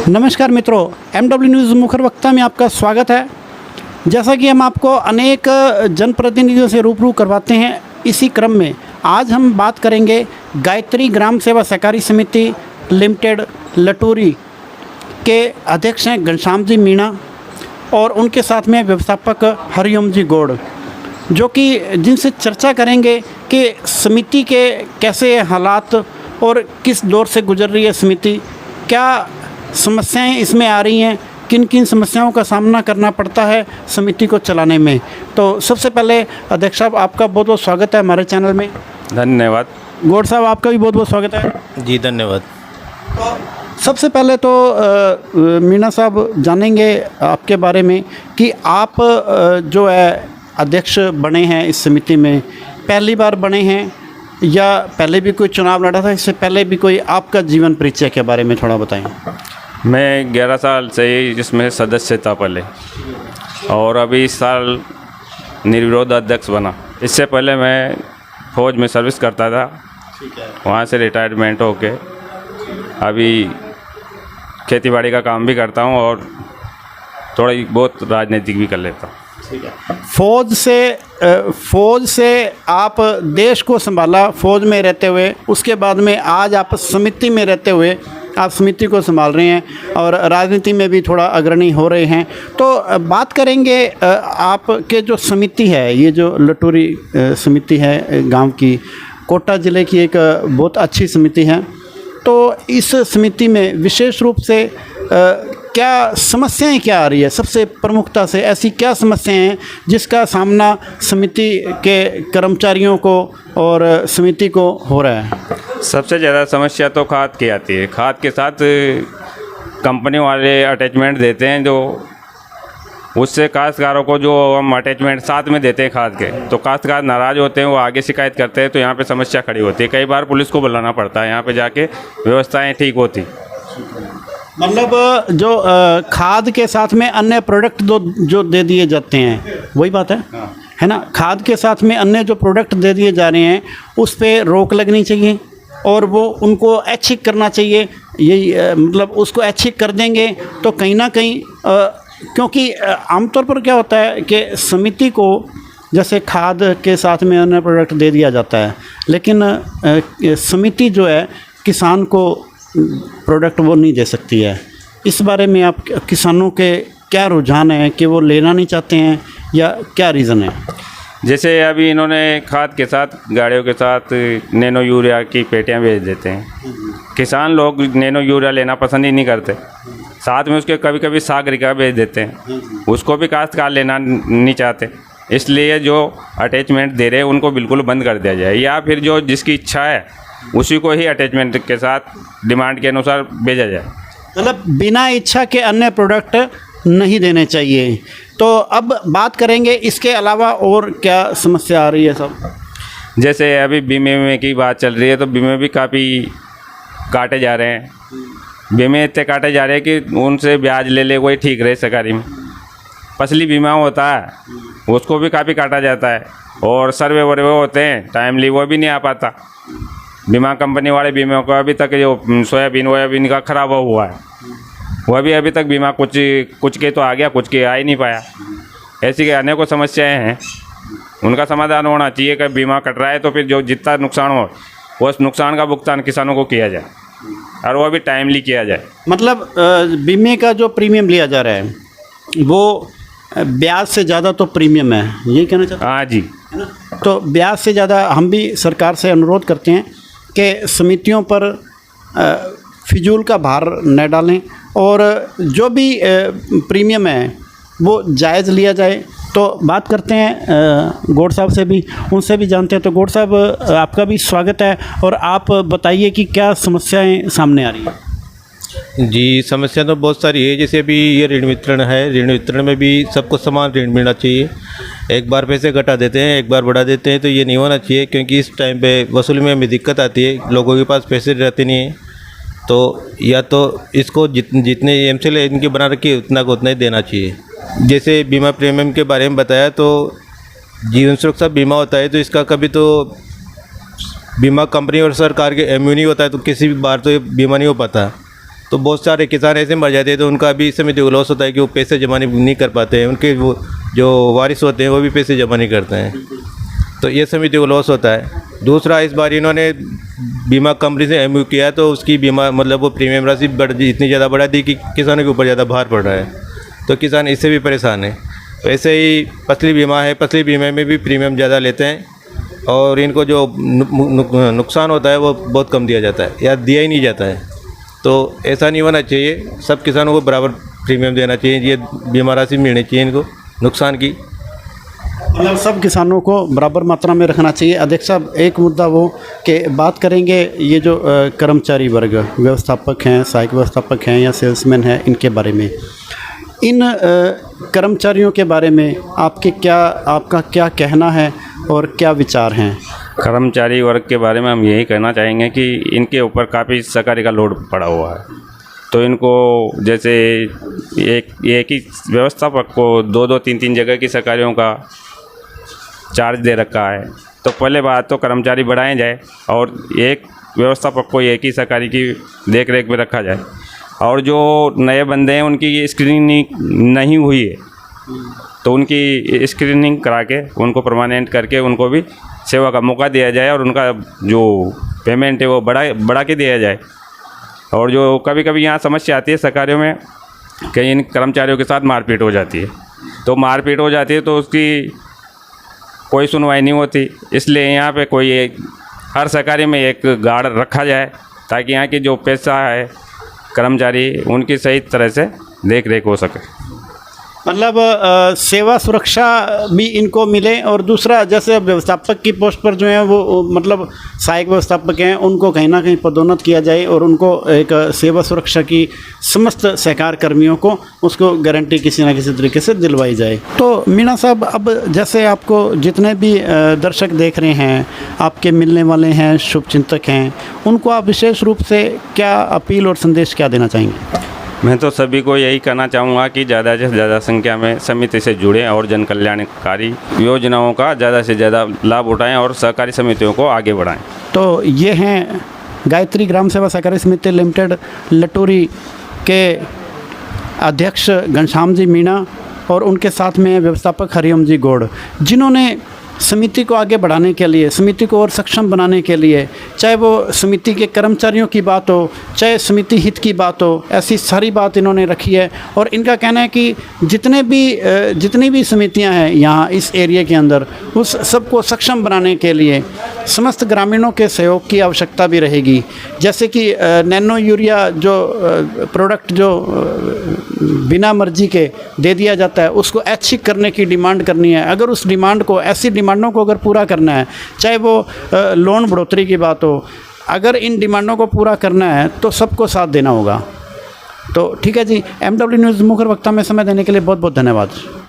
नमस्कार मित्रों, MW news मुखर वक्ता में आपका स्वागत है। जैसा कि हम आपको अनेक जनप्रतिनिधियों से रूबरू करवाते हैं, इसी क्रम में आज हम बात करेंगे गायत्री ग्राम सेवा सहकारी समिति लिमिटेड लटोरी के अध्यक्ष हैं घनश्याम जी मीणा और उनके साथ में व्यवस्थापक हरिओम जी गौड़, जो कि जिनसे चर्चा करेंगे कि समिति के कैसे हालात और किस दौर से गुजर रही है समिति, क्या समस्याएं इसमें आ रही हैं, किन किन समस्याओं का सामना करना पड़ता है समिति को चलाने में। तो सबसे पहले अध्यक्ष साहब, आपका बहुत बहुत स्वागत है हमारे चैनल में। धन्यवाद। गौड़ साहब, आपका भी बहुत बहुत स्वागत है। जी धन्यवाद। तो सबसे पहले तो मीणा साहब जानेंगे आपके बारे में कि आप जो है अध्यक्ष बने हैं इस समिति में, पहली बार बने हैं या पहले भी कोई चुनाव लड़ा था, इससे पहले भी कोई आपका जीवन परिचय के बारे में थोड़ा बताएं। मैं 11 साल से ही इसमें सदस्य था पहले, और अभी इस साल निर्विरोध अध्यक्ष बना। इससे पहले मैं फौज में सर्विस करता था, वहाँ से रिटायरमेंट होके अभी खेतीबाड़ी का काम भी करता हूँ और थोड़ी बहुत राजनीतिक भी कर लेता हूँ। फौज से आप देश को संभाला फौज में रहते हुए, उसके बाद में आज आप समिति में रहते हुए आप समिति को संभाल रहे हैं और राजनीति में भी थोड़ा अग्रणी हो रहे हैं। तो बात करेंगे आपके जो समिति है, ये जो लटोरी समिति है गांव की, कोटा ज़िले की एक बहुत अच्छी समिति है। तो इस समिति में विशेष रूप से क्या समस्याएं क्या आ रही है, सबसे प्रमुखता से ऐसी क्या समस्याएं हैं जिसका सामना समिति के कर्मचारियों को और समिति को हो रहा है? सबसे ज़्यादा समस्या तो खाद की आती है। खाद के साथ कंपनी वाले अटैचमेंट देते हैं, जो उससे काश्तकारों को जो हम अटैचमेंट साथ में देते हैं खाद के, तो काश्तकार नाराज़ होते हैं, वो आगे शिकायत करते हैं, तो यहाँ पे समस्या खड़ी होती है। कई बार पुलिस को बुलाना पड़ता है, यहाँ पे जाके व्यवस्थाएं ठीक होती। मतलब जो खाद के साथ में अन्य प्रोडक्ट जो दे दिए जाते हैं, वही बात है, है ना? खाद के साथ में अन्य जो प्रोडक्ट दे दिए जा रहे हैं उस पर रोक लगनी चाहिए और वो उनको ऐच्छिक करना चाहिए। यही मतलब उसको ऐच्छिक कर देंगे तो कहीं ना कहीं क्योंकि आमतौर पर क्या होता है कि समिति को जैसे खाद के साथ में अन्य प्रोडक्ट दे दिया जाता है, लेकिन समिति जो है किसान को प्रोडक्ट वो नहीं दे सकती है। इस बारे में आप किसानों के क्या रुझान है कि वो लेना नहीं चाहते हैं या क्या रीज़न है? जैसे अभी इन्होंने खाद के साथ गाड़ियों के साथ नैनो यूरिया की पेटियां भेज देते हैं। किसान लोग नैनो यूरिया लेना पसंद ही नहीं करते, साथ में उसके कभी कभी सागरिका भेज देते हैं, उसको भी काश्तकार लेना नहीं चाहते। इसलिए जो अटैचमेंट दे रहे हैं उनको बिल्कुल बंद कर दिया जाए, या फिर जो जिसकी इच्छा है उसी को ही अटैचमेंट के साथ डिमांड के अनुसार भेजा जाए। मतलब बिना इच्छा के अन्य प्रोडक्ट नहीं देने चाहिए। तो अब बात करेंगे इसके अलावा और क्या समस्या आ रही है सब? जैसे अभी बीमे की बात चल रही है, तो बीमे भी काफ़ी काटे जा रहे हैं। बीमे इतने काटे जा रहे हैं कि उनसे ब्याज ले ले कोई ठीक रहे सरकारी में। फसली बीमा होता है, उसको भी काफ़ी काटा जाता है, और सर्वे वर्वे होते हैं टाइमली, वो भी नहीं आ पाता। बीमा कंपनी वाले बीमे को अभी तक जो सोयाबीन का ख़राब हुआ है, वह भी अभी तक बीमा कुछ के तो आ गया, कुछ के आ ही नहीं पाया। ऐसी अनेकों समस्याएं हैं, उनका समाधान होना चाहिए कि बीमा कट रहा है तो फिर जो जितना नुकसान हो उस नुकसान का भुगतान किसानों को किया जाए और वह भी टाइमली किया जाए। मतलब बीमे का जो प्रीमियम लिया जा रहा है वो ब्याज से ज़्यादा तो प्रीमियम है, यही कहना चाहते हैं? हाँ जी। तो ब्याज से ज़्यादा हम भी सरकार से अनुरोध करते हैं कि समितियों पर फिजूल का भार न डालें और जो भी प्रीमियम है वो जायज़ लिया जाए। तो बात करते हैं गौड़ साहब से भी, उनसे भी जानते हैं। तो गौड़ साहब, आपका भी स्वागत है और आप बताइए कि क्या समस्याएं सामने आ रही हैं? जी, समस्या तो बहुत सारी है। जैसे अभी ये ऋण वितरण है, ऋण वितरण में भी सबको समान ऋण मिलना चाहिए। एक बार पैसे घटा देते हैं, एक बार बढ़ा देते हैं, तो ये नहीं होना चाहिए, क्योंकि इस टाइम पे वसूली में हमें दिक्कत आती है। लोगों के पास पैसे रहते नहीं हैं, तो या तो इसको जितने एमसीएल इनकी बना रखी है उतना को उतना ही देना चाहिए। जैसे बीमा प्रीमियम के बारे में बताया, तो जीवन सुरक्षा बीमा होता है, तो इसका कभी तो बीमा कंपनी और सरकार के एमयू नहीं होता है, तो किसी भी बार तो ये बीमा नहीं हो पाता। तो बहुत सारे किसान ऐसे मर जाते हैं, तो उनका भी समिति को लॉस होता है कि वो पैसे जमा नहीं कर पाते हैं, उनके वो जो वारिस होते हैं वो भी पैसे जमा नहीं करते हैं, तो ये समिति को लॉस होता है। दूसरा, इस बार इन्होंने बीमा कंपनी से एमयू किया, तो उसकी बीमा मतलब वो प्रीमियम राशि इतनी ज़्यादा बढ़ा दी कि किसानों के ऊपर ज़्यादा भार पड़ रहा है, तो किसान इससे भी परेशान है। वैसे ही फसली बीमा है, फसली बीमा में भी प्रीमियम ज़्यादा लेते हैं और इनको जो नुकसान होता है वो बहुत कम दिया जाता है या दिया ही नहीं जाता है। तो ऐसा नहीं होना चाहिए, सब किसानों को बराबर प्रीमियम देना चाहिए, ये बीमा राशि मिलनी चाहिए इनको नुकसान की। मतलब सब किसानों को बराबर मात्रा में रखना चाहिए। अध्यक्ष साहब, एक मुद्दा वो कि बात करेंगे ये जो कर्मचारी वर्ग, व्यवस्थापक हैं, सहायक व्यवस्थापक हैं या सेल्समैन हैं, इनके बारे में, इन कर्मचारियों के बारे में आपका क्या कहना है और क्या विचार हैं? कर्मचारी वर्ग के बारे में हम यही कहना चाहेंगे कि इनके ऊपर काफ़ी सरकारी का लोड पड़ा हुआ है, तो इनको जैसे एक ही व्यवस्थापक को 2-3 जगह की सरकारियों का चार्ज दे रखा है। तो पहले बात तो कर्मचारी बढ़ाए जाए और एक व्यवस्थापक को एक ही सरकारी की देख रेख में रखा जाए, और जो नए बंदे हैं उनकी स्क्रीनिंग नहीं हुई है तो उनकी स्क्रीनिंग करा के उनको परमानेंट करके उनको भी सेवा का मौका दिया जाए और उनका जो पेमेंट है वो बढ़ा के दिया जाए। और जो कभी कभी यहाँ समस्या आती है सरकारियों में कि इन कर्मचारियों के साथ मारपीट हो जाती है, तो मारपीट हो जाती है तो उसकी कोई सुनवाई नहीं होती। इसलिए यहाँ पे हर सरकारी में एक गार्ड रखा जाए ताकि यहाँ की जो पैसा है कर्मचारी उनकी सही तरह से देख रेख हो सके। मतलब सेवा सुरक्षा भी इनको मिले, और दूसरा जैसे व्यवस्थापक की पोस्ट पर जो है वो मतलब सहायक व्यवस्थापक हैं, उनको कहीं ना कहीं पदोन्नत किया जाए और उनको एक सेवा सुरक्षा की समस्त सहकार कर्मियों को उसको गारंटी किसी ना किसी तरीके से दिलवाई जाए। तो मीणा साहब, अब जैसे आपको जितने भी दर्शक देख रहे हैं, आपके मिलने वाले हैं, शुभचिंतक हैं, उनको आप विशेष रूप से क्या अपील और संदेश क्या देना चाहेंगे? मैं तो सभी को यही कहना चाहूँगा कि ज़्यादा से ज़्यादा संख्या में समिति से जुड़ें और जन कल्याणकारी योजनाओं का ज़्यादा से ज़्यादा लाभ उठाएं और सहकारी समितियों को आगे बढ़ाएं। तो ये हैं गायत्री ग्राम सेवा सहकारी समिति लिमिटेड लटोरी के अध्यक्ष घनश्याम जी मीणा और उनके साथ में व्यवस्थापक हरिओम जी गौड़, जिन्होंने समिति को आगे बढ़ाने के लिए, समिति को और सक्षम बनाने के लिए, चाहे वो समिति के कर्मचारियों की बात हो, चाहे समिति हित की बात हो, ऐसी सारी बात इन्होंने रखी है। और इनका कहना है कि जितनी भी समितियां हैं यहाँ इस एरिया के अंदर, उस सबको सक्षम बनाने के लिए समस्त ग्रामीणों के सहयोग की आवश्यकता भी रहेगी। जैसे कि नैनो यूरिया जो प्रोडक्ट जो बिना मर्जी के दे दिया जाता है, उसको ऐच्छिक करने की डिमांड करनी है। अगर उस डिमांड को, ऐसी डिमांडों को अगर पूरा करना है, चाहे वो लोन बढ़ोतरी की बात हो, अगर इन डिमांडों को पूरा करना है तो सबको साथ देना होगा। तो ठीक है जी, MW न्यूज़ मुखर वक्ता में समय देने के लिए बहुत बहुत धन्यवाद।